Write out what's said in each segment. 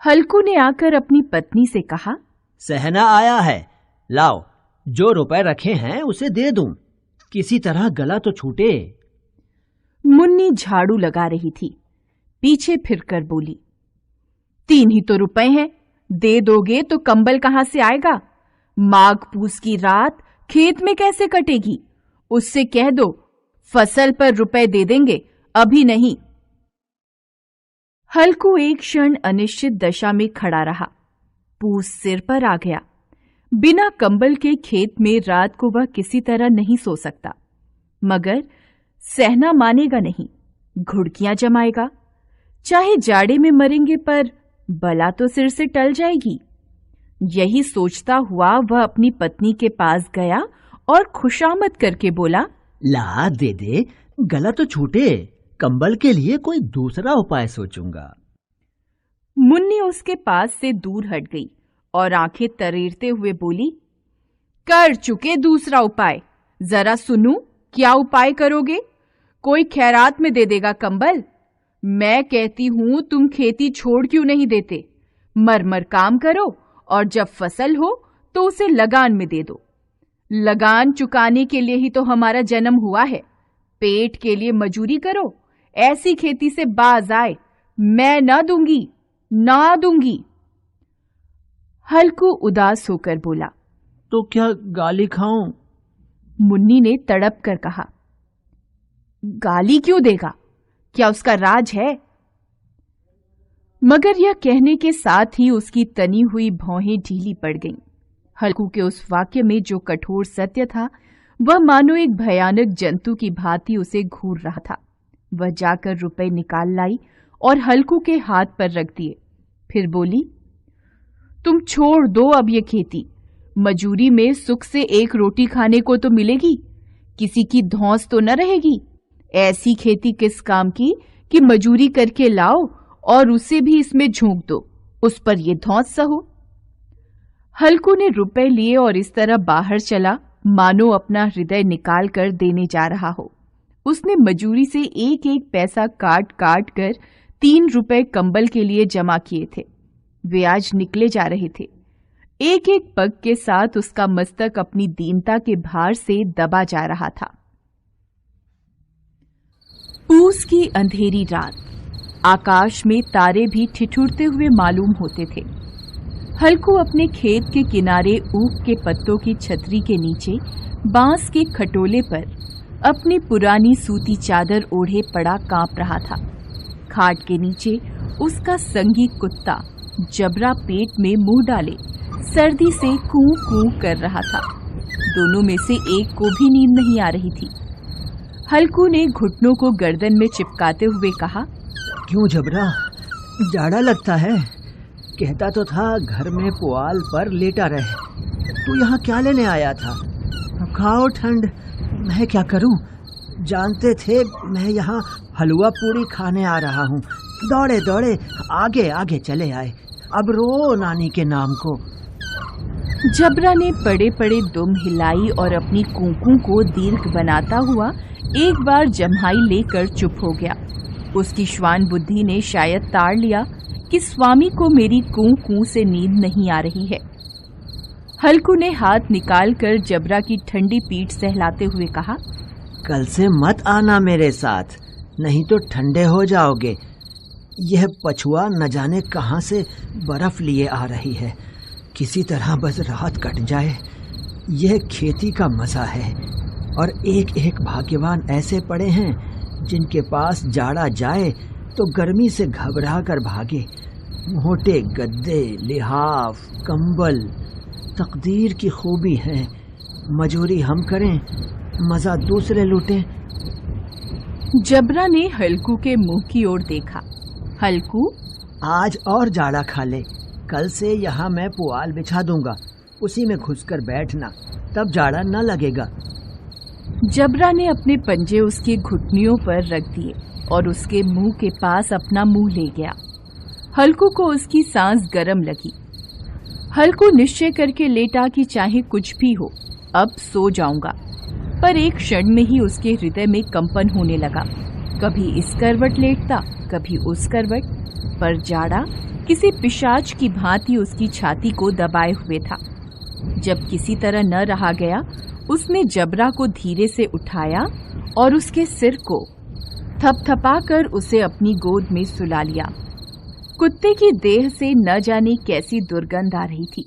हल्कू ने आकर अपनी पत्नी से कहा, सहना आया है, लाओ जो रुपए रखे हैं उसे दे दूं, किसी तरह गला तो छूटे। मुन्नी झाड़ू लगा रही थी, पीछे फिरकर बोली, 3 ही तो रुपए हैं, दे दोगे तो कंबल कहां से आएगा? माघ पूस की रात खेत में कैसे कटेगी? उससे कह दो फसल पर रुपए दे देंगे, अभी नहीं। हल्कू एक क्षण अनिश्चित दशा में खड़ा रहा। पूस सिर पर आ गया। बिना कंबल के खेत में रात को वह किसी तरह नहीं सो सकता, मगर सहना मानेगा नहीं, घुड़कियां जमाएगा। चाहे जाड़े में मरेंगे पर बला तो सिर से टल जाएगी। यही सोचता हुआ वह अपनी पत्नी के पास गया और खुशामद करके बोला, ला दे दे, गला तो छूटे, कंबल के लिए कोई दूसरा उपाय सोचूंगा। मुन्नी उसके पास से दूर हट गई और आंखें तरेरते हुए बोली, कर चुके दूसरा उपाय, जरा सुनूं क्या उपाय करोगे? कोई खैरात में दे देगा कंबल? मैं कहती हूं तुम खेती छोड़ क्यों नहीं देते? मर काम करो और जब फसल हो तो उसे लगान में दे दो। लगान चुकाने के लिए ही तो हमारा जन्म हुआ है। पेट के लिए मजूरी करो, ऐसी खेती से बाज आए। मैं ना दूंगी। हल्कू उदास होकर बोला, तो क्या गाली खाऊं? मुन्नी ने तड़प कर कहा, गाली क्यों देगा? क्या उसका राज है? मगर यह कहने के साथ ही उसकी तनी हुई भौहें ढीली पड़ गईं। हल्कू के उस वाक्य में जो कठोर सत्य था, वह मानो एक भयानक जंतु की भांति उसे घूर रहा था। वह जाकर रुपए निकाल लाई और हल्कू के हाथ पर रख दिए। फिर बोली, तुम छोड़ दो अब ये खेती। मजूरी में सुख से 1 रोटी खाने को तो मिलेगी, किसी की धौंस तो न रहेगी। ऐसी खेती किस काम की कि मजूरी करके लाओ और उसे भी इसमें झोंक दो, उस पर ये धौंस सहो। हल्कू ने रुपए लिए और इस तरह बाहर चला मानो अपना हृदय निकाल कर देने जा रहा हो। उसने मजूरी से एक एक पैसा काट काट कर 3 रुपए कंबल के लिए जमा किए थे। वे आज निकले जा रहे थे। एक एक पग के साथ उसका मस्तक अपनी दीनता के भार से दबा जा रहा था। पूस की अंधेरी रात, आकाश में तारे भी ठिठुरते हुए मालूम होते थे। हल्कू अपने खेत के किनारे ऊख के पत्तों की छतरी के नीचे बांस के खटोले पर अपनी पुरानी सूती चादर ओढ़े पड़ा कांप रहा था। खाट के नीचे उसका संगी कुत्ता जबरा पेट में मुंह डाले सर्दी से कूं कूं कर रहा था। दोनों में से एक को भी नींद नहीं आ रही थी। हल्कू ने घुटनों को गर्दन में चिपकाते हुए कहा, क्यों जबरा, जाड़ा लगता है? कहता तो था घर में पुआल पर लेटा रहे। तू यहाँ क्या लेने आया था? खाओ ठंड, मैं क्या करूं? जानते थे मैं यहाँ हलवा पूरी खाने आ रहा हूँ। दौड़े दौड़े आगे आगे चले आए। अब रो नानी के नाम को। जबरा ने पड़े पड़े दुम हिलाई और अपनी कूकू को दीर्घ बनाता हुआ एक बार जम्हाई लेकर चुप हो गया। उसकी श्वान बुद्धि ने शायद ताड़ लिया कि स्वामी को मेरी कूं कूं से नींद नहीं आ रही है। हल्कू ने हाथ निकालकर जबरा की ठंडी पीठ सहलाते हुए कहा, कल से मत आना मेरे साथ, नहीं तो ठंडे हो जाओगे। यह पछुआ न जाने कहां से बर्फ लिए आ रही है। किसी तरह बस रात कट जाए। यह खेती का मजा है और एक एक भाग्यवान ऐसे पड़े हैं जिनके पास जाड़ा जाए तो गर्मी से घबरा कर भागे। मोटे गद्दे, लिहाफ, कंबल तकदीर की खूबी है। मजूरी हम करें, मजा दूसरे लूटें। जबरा ने हल्कू के मुंह की ओर देखा। हल्कू, आज और जाड़ा खा ले। कल से यहाँ मैं पुआल बिछा दूंगा, उसी में घुसकर बैठना, तब जाड़ा न लगेगा। जबरा ने अपने पंजे उसके घुटनियों पर रख दिए और उसके मुंह के पास अपना मुंह ले गया। हल्कू को उसकी सांस गर्म लगी। हल्कू निश्चय करके लेटा कि चाहे कुछ भी हो, अब सो जाऊंगा। पर एक क्षण में ही उसके हृदय में कंपन होने लगा। कभी इस करवट लेटता, कभी उस करवट, पर जाड़ा किसी पिशाच की भांति उसकी छाती को दबाए हुए था। जब किसी तरह न रहा गया, उसने जबरा को धीरे से उठाया और उसके सिर को थपथपाकर उसे अपनी गोद में सुला लिया। कुत्ते की देह से न जाने कैसी दुर्गंध आ रही थी,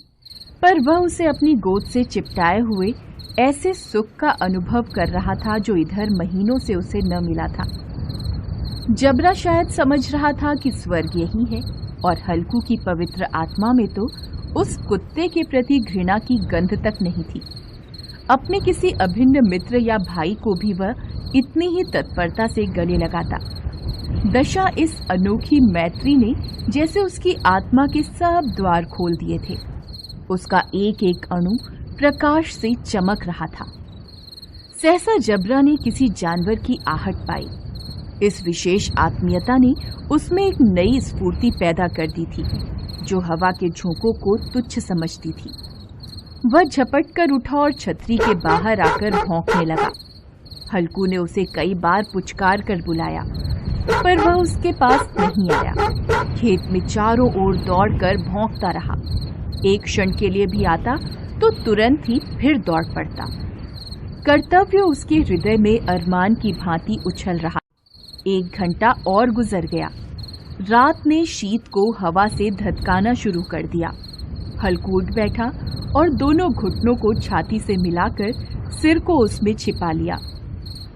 पर वह उसे अपनी गोद से चिपटाए हुए ऐसे सुख का अनुभव कर रहा था जो इधर महीनों से उसे न मिला था। जबरा शायद समझ रहा था कि स्वर्ग यही है, और हल्कू की पवित्र आत्मा में तो उस कुत्ते के प्रति घृणा की गंध तक नहीं थी। अपने किसी अभिन्न मित्र या भाई को भी वह इतनी ही तत्परता से गले लगाता। दशा इस अनोखी मैत्री ने जैसे उसकी आत्मा के सब द्वार खोल दिए थे। उसका एक एक अणु प्रकाश से चमक रहा था। सहसा जबरा ने किसी जानवर की आहट पाई। इस विशेष आत्मीयता ने उसमें एक नई स्फूर्ति पैदा कर दी थी, जो हवा के झोंकों को तुच्छ समझती थी। वह झपट कर उठा और छतरी के बाहर आकर भौंकने लगा। हल्कू ने उसे कई बार पुचकार कर बुलाया, पर वह उसके पास नहीं आया। खेत में चारों ओर दौड़कर भौंकता रहा। एक क्षण के लिए भी आता तो तुरंत ही फिर दौड़ पड़ता। कर्तव्य उसके हृदय में अरमान की भांति उछल रहा। 1 घंटा और गुजर गया। रात ने शीत को हवा से धधकाना शुरू कर दिया। हल्कू उठ बैठा और दोनों घुटनों को छाती से मिलाकर सिर को उसमें छिपा लिया।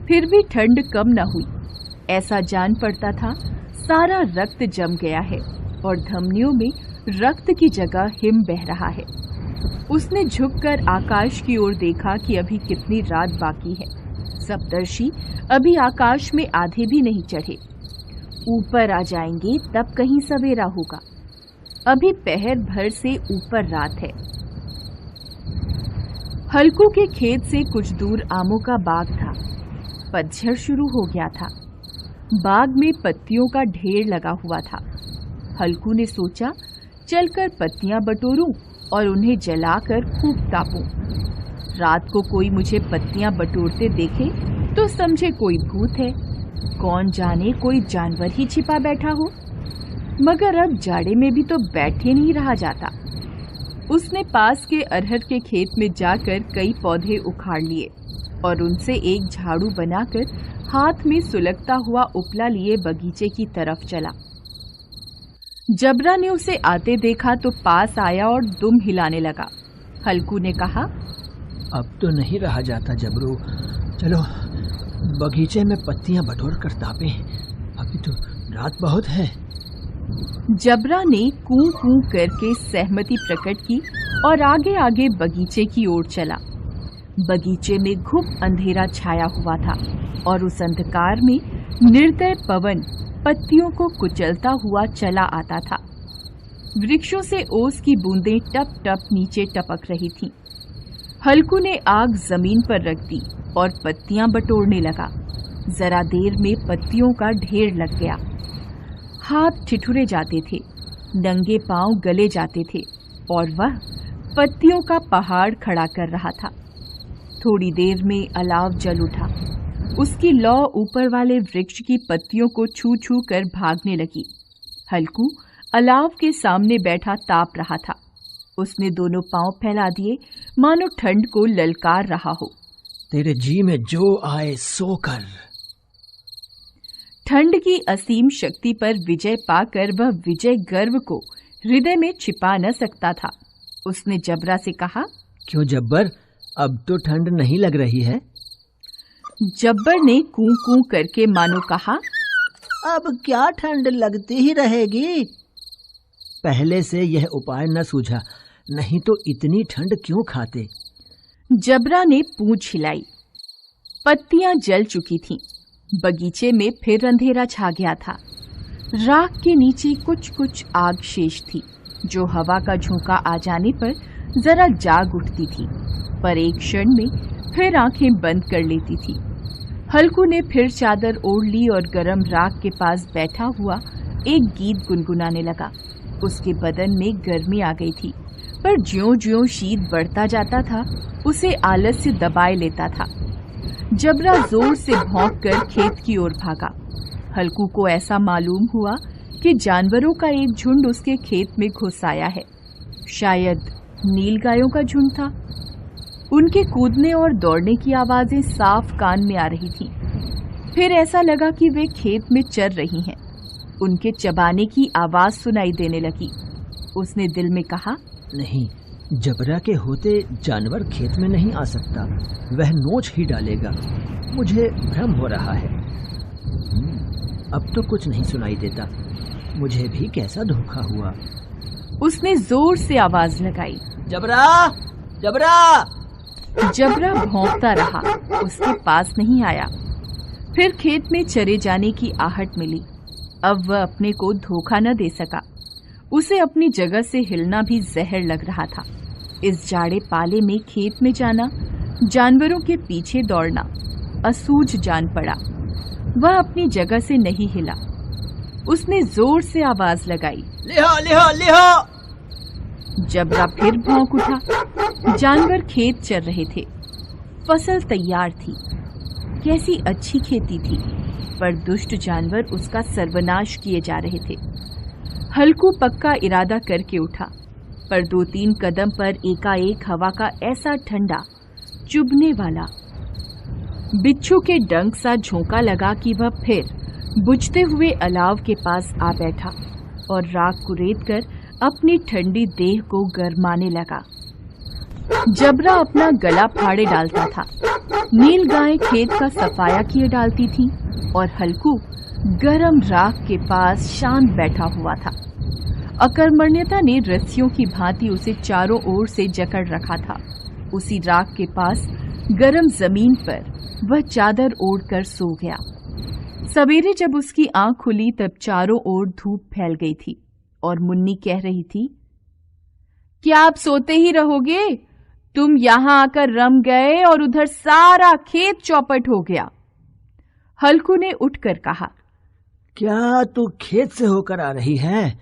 फिर भी ठंड कम न हुई। ऐसा जान पड़ता था सारा रक्त जम गया है और धमनियों में रक्त की जगह हिम बह रहा है। उसने झुककर आकाश की ओर देखा कि अभी कितनी रात बाकी है। सप्तर्षि अभी आकाश में आधे भी नहीं चढ़े। ऊपर आ जाएंगे तब कहीं सवेरा होगा। अभी पहर भर से ऊपर रात है। हल्कू के खेत से कुछ दूर आमों का बाग था। पतझड़ शुरू हो गया था। बाग में पत्तियों का ढेर लगा हुआ था। हल्कू ने सोचा चलकर पत्तियां बटोरूं और उन्हें जलाकर खूब तापूं। रात को कोई मुझे पत्तियां बटोरते देखे तो समझे कोई भूत है। कौन जाने कोई जानवर ही छिपा बैठा हो। मगर अब जाड़े में भी तो बैठे नहीं रहा जाता। उसने पास के अरहर के खेत में जाकर कई पौधे उखाड़ लिए और उनसे एक झाड़ू बनाकर हाथ में सुलगता हुआ उपला लिए बगीचे की तरफ चला। जबरा ने उसे आते देखा तो पास आया और दुम हिलाने लगा। हल्कू ने कहा, अब तो नहीं रहा जाता जबरू, चलो बगीचे में पत्तियां बटोर कर तापें। अभी तो रात बहुत है। जबरा ने कूं कूं करके सहमति प्रकट की और आगे आगे बगीचे की ओर चला। बगीचे में घुप अंधेरा छाया हुआ था और उस अंधकार में निर्दय पवन पत्तियों को कुचलता हुआ चला आता था। वृक्षों से ओस की बूंदें टप टप नीचे टपक रही थीं। हल्कू ने आग जमीन पर रख दी और पत्तियां बटोरने लगा। जरा देर में पत्तियों का ढेर लग गया। हाथ ठिठुरे जाते थे, नंगे पांव गले जाते थे और वह पत्तियों का पहाड़ खड़ा कर रहा था। थोड़ी देर में अलाव जल उठा। उसकी लौ ऊपर वाले वृक्ष की पत्तियों को छू छू कर भागने लगी। हल्कू अलाव के सामने बैठा ताप रहा था। उसने दोनों पांव फैला दिए मानो ठंड को ललकार रहा हो। तेरे जी में जो आए सो कर। ठंड की असीम शक्ति पर विजय पाकर वह विजय गर्व को हृदय में छिपा न सकता था। उसने जबरा से कहा, क्यों जब्बर, अब तो ठंड नहीं लग रही है? जब्बर ने कूं कूं करके मानो कहा, अब क्या ठंड लगती ही रहेगी। पहले से यह उपाय न सूझा, नहीं तो इतनी ठंड क्यों खाते। जबरा ने पूंछ हिलाई। पत्तियां जल चुकी थीं। बगीचे में फिर अंधेरा छा गया था। राख के नीचे कुछ कुछ आग शेष थी, जो हवा का झोंका आ जाने पर जरा जाग उठती थी, पर एक क्षण में फिर आंखें बंद कर लेती थी। हल्कू ने फिर चादर ओढ़ ली और गरम राख के पास बैठा हुआ एक गीत गुनगुनाने लगा। उसके बदन में गर्मी आ गई थी, पर ज्यों-ज्यों शीत बढ़ता जाता था उसे आलस्य दबाए लेता था। जबरा जोर से भौंककर खेत की ओर भागा। हल्कू को ऐसा मालूम हुआ कि जानवरों का एक झुंड उसके खेत में घुस आया है। शायद नीलगायों का झुंड था। उनके कूदने और दौड़ने की आवाजें साफ कान में आ रही थीं। फिर ऐसा लगा कि वे खेत में चर रही हैं। उनके चबाने की आवाज सुनाई देने लगी। उसने दिल में कहा, नहीं, जबरा के होते जानवर खेत में नहीं आ सकता। वह नोच ही डालेगा। मुझे भ्रम हो रहा है। अब तो कुछ नहीं सुनाई देता। मुझे भी कैसा धोखा हुआ। उसने जोर से आवाज लगाई, जबरा, जबरा। जबरा भौंकता रहा, उसके पास नहीं आया। फिर खेत में चरे जाने की आहट मिली। अब वह अपने को धोखा न दे सका। उसे अपनी जगह से हिलना भी जहर लग रहा था। इस जाड़े पाले में खेत में जाना, जानवरों के पीछे दौड़ना असूझ जान पड़ा। वह अपनी जगह से नहीं हिला। उसने जोर से आवाज लगाई, लिहो, लिहो, लिहो। जबरा फिर भौंक उठा। जानवर खेत चर रहे थे। फसल तैयार थी। कैसी अच्छी खेती थी, पर दुष्ट जानवर उसका सर्वनाश किए जा रहे थे। हल्कू पक्का इरादा करके उठा, पर 2-3 कदम पर एकाएक हवा का ऐसा ठंडा, चुभने वाला, बिच्छू के डंक सा झोंका लगा कि वह फिर बुझते हुए अलाव के पास आ बैठा और राख को रेत कर अपनी ठंडी देह को गरमाने लगा। जबरा अपना गला फाड़े डालता था। नीलगाय खेत का सफाया किए डालती थी और हल्कू गरम राख के पास शांत बैठा हुआ था। अकर्मण्यता ने रस्सियों की भांति उसे चारों ओर से जकड़ रखा था। उसी राख के पास गरम जमीन पर वह चादर ओढ़कर सो गया। सवेरे जब उसकी आंख खुली तब चारों ओर धूप फैल गई थी और मुन्नी कह रही थी, क्या आप सोते ही रहोगे? तुम यहां आकर रम गए और उधर सारा खेत चौपट हो गया। हल्कू ने उठकर कहा, क्या तू खेत से होकर आ रही है?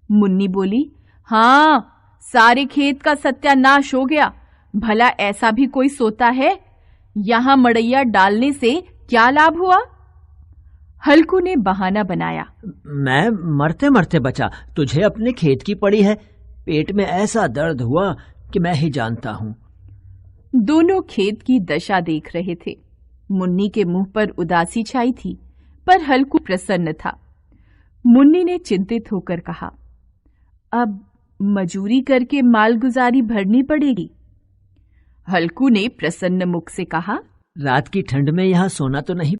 मुन्नी बोली, हां, सारे खेत का सत्यानाश हो गया। भला ऐसा भी कोई सोता है? यहां मड़ैया डालने से क्या लाभ हुआ? हल्कू ने बहाना बनाया, मैं मरते मरते बचा। तुझे अपने खेत की पड़ी है। पेट में ऐसा दर्द हुआ कि मैं ही जानता हूं। दोनों खेत की दशा देख रहे थे। मुन्नी के मुंह पर उदासी छाई थी, पर हल्कू प्रसन्न था। मुन्नी ने चिंतित होकर कहा, अब मजूरी करके मालगुजारी भरनी पड़ेगी। हल्कू ने प्रसन्न मुख से कहा, रात की ठंड में यहां सोना तो नहीं